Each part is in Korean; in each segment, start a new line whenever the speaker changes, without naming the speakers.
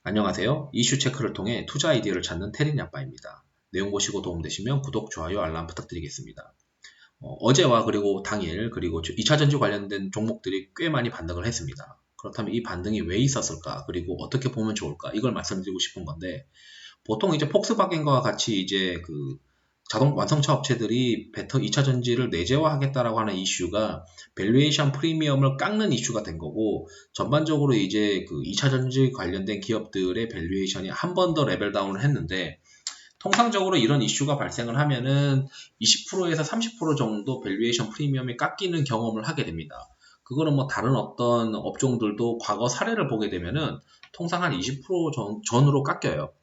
안녕하세요. 이슈 체크를 통해 투자 아이디어를 찾는 테린야빠입니다. 내용 보시고 도움되시면 구독, 좋아요, 알람 부탁드리겠습니다. 어제와 그리고 당일 그리고 2차전지 관련된 종목들이 꽤 많이 반등을 했습니다. 그렇다면 이 반등이 왜 있었을까? 그리고 어떻게 보면 좋을까? 이걸 말씀드리고 싶은 건데 보통 이제 폭스바겐과 같이 이제 그 자동 완성차 업체들이 2차 전지를 내재화하겠다라고 하는 이슈가 밸류에이션 프리미엄을 깎는 이슈가 된 거고, 전반적으로 이제 그 2차 전지 관련된 기업들의 밸류에이션이 한 번 더 레벨 다운을 했는데, 통상적으로 이런 이슈가 발생을 하면은 20%에서 30% 정도 밸류에이션 프리미엄이 깎이는 경험을 하게 됩니다. 그거는 뭐 다른 어떤 업종들도 과거 사례를 보게 되면은 통상 한 20% 전후로 깎여요.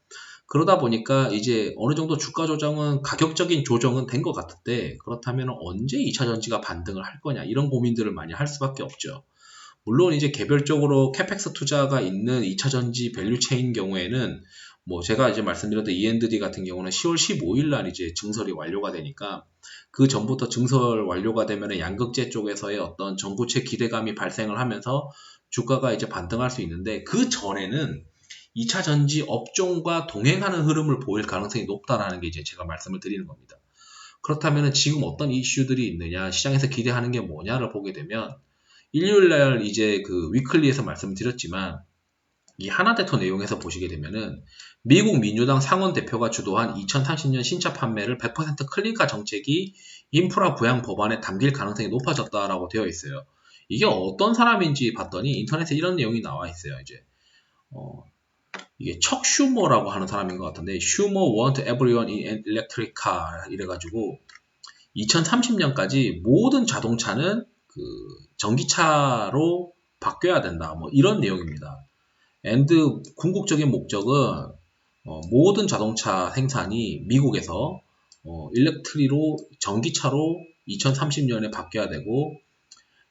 그러다 보니까 이제 어느 정도 주가 조정은 가격적인 조정은 된 것 같은데, 그렇다면 언제 2차 전지가 반등을 할 거냐, 이런 고민들을 많이 할 수밖에 없죠. 물론 이제 개별적으로 캐펙스 투자가 있는 2차 전지 밸류 체인 경우에는 뭐 제가 이제 말씀드렸던 E&D 같은 경우는 10월 15일 날 이제 증설이 완료가 되니까, 그 전부터 증설 완료가 되면 양극재 쪽에서의 어떤 전고체 기대감이 발생을 하면서 주가가 이제 반등할 수 있는데, 그 전에는 2차 전지 업종과 동행하는 흐름을 보일 가능성이 높다라는 게 이제 제가 말씀을 드리는 겁니다. 그렇다면 지금 어떤 이슈들이 있느냐, 시장에서 기대하는 게 뭐냐를 보게 되면, 일요일날 이제 그 위클리에서 말씀드렸지만, 이 하나대투 내용에서 보시게 되면은 미국 민주당 상원 대표가 주도한 2030년 신차 판매를 100% 클린카 정책이 인프라 부양 법안에 담길 가능성이 높아졌다라고 되어 있어요. 이게 어떤 사람인지 봤더니 인터넷에 이런 내용이 나와 있어요. 이제 이게 척 슈머라고 하는 사람인 것 같은데, 슈머 want everyone in electric car 이래가지고 2030년까지 모든 자동차는 그 전기차로 바뀌어야 된다, 뭐 이런 내용입니다. 앤드 궁극적인 목적은 모든 자동차 생산이 미국에서 일렉트리로 전기차로 2030년에 바뀌어야 되고,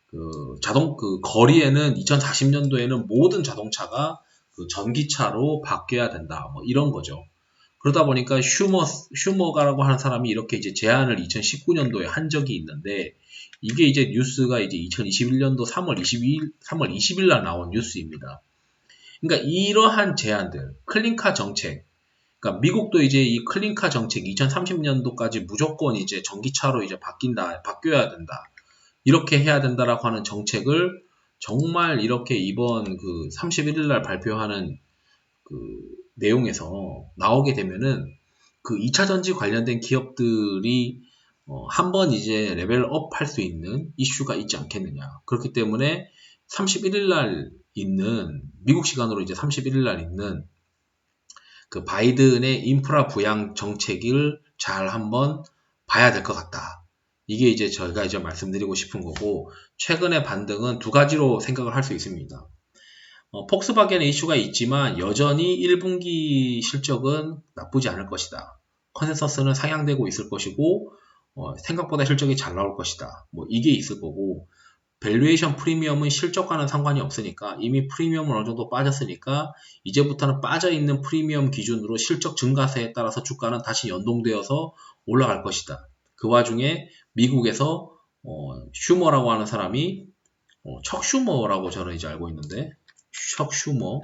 그 거리에는 2040년도에는 모든 자동차가 그 전기차로 바뀌어야 된다, 뭐 이런 거죠. 그러다 보니까 슈머가라고 하는 사람이 이렇게 이제 제안을 2019년도에 한 적이 있는데, 이게 이제 뉴스가 이제 2021년도 3월 20일 날 나온 뉴스입니다. 그러니까 이러한 제안들, 클린카 정책, 그러니까 미국도 이제 이 클린카 정책 2030년도까지 무조건 이제 전기차로 이제 바뀌어야 된다, 이렇게 해야 된다라고 하는 정책을 정말 이렇게 이번 그 31일 날 발표하는 그 내용에서 나오게 되면은 그 2차 전지 관련된 기업들이 한번 이제 레벨업 할 수 있는 이슈가 있지 않겠느냐. 그렇기 때문에 31일 날 있는, 미국 시간으로 이제 31일 날 있는 그 바이든의 인프라 부양 정책을 잘 한번 봐야 될 것 같다. 이게 이제 저희가 이제 말씀드리고 싶은 거고, 최근의 반등은 두 가지로 생각을 할 수 있습니다. 폭스바겐의 이슈가 있지만 여전히 1분기 실적은 나쁘지 않을 것이다. 컨센서스는 상향되고 있을 것이고, 생각보다 실적이 잘 나올 것이다. 뭐 이게 있을 거고, 밸류에이션 프리미엄은 실적과는 상관이 없으니까, 이미 프리미엄은 어느 정도 빠졌으니까 이제부터는 빠져있는 프리미엄 기준으로 실적 증가세에 따라서 주가는 다시 연동되어서 올라갈 것이다. 그 와중에 미국에서 슈머라고 하는 사람이 척 슈머라고 저는 이제 알고 있는데, 척 슈머,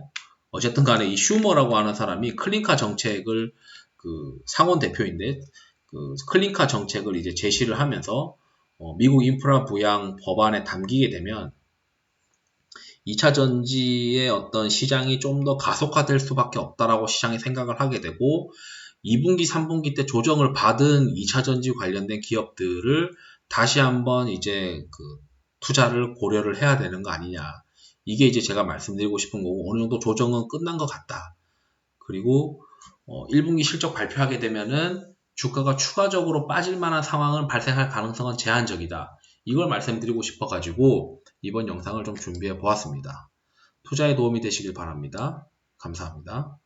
어쨌든 간에 이 슈머라고 하는 사람이 클린카 정책을, 그 상원 대표인데 그 클린카 정책을 이제 제시를 하면서 미국 인프라 부양 법안에 담기게 되면 2차 전지의 어떤 시장이 좀 더 가속화될 수밖에 없다라고 시장이 생각을 하게 되고, 2분기, 3분기 때 조정을 받은 2차 전지 관련된 기업들을 다시 한번 이제 그 투자를 고려를 해야 되는 거 아니냐. 이게 이제 제가 말씀드리고 싶은 거고, 어느 정도 조정은 끝난 것 같다. 그리고 1분기 실적 발표하게 되면은 주가가 추가적으로 빠질 만한 상황은 발생할 가능성은 제한적이다. 이걸 말씀드리고 싶어가지고 이번 영상을 좀 준비해 보았습니다. 투자에 도움이 되시길 바랍니다. 감사합니다.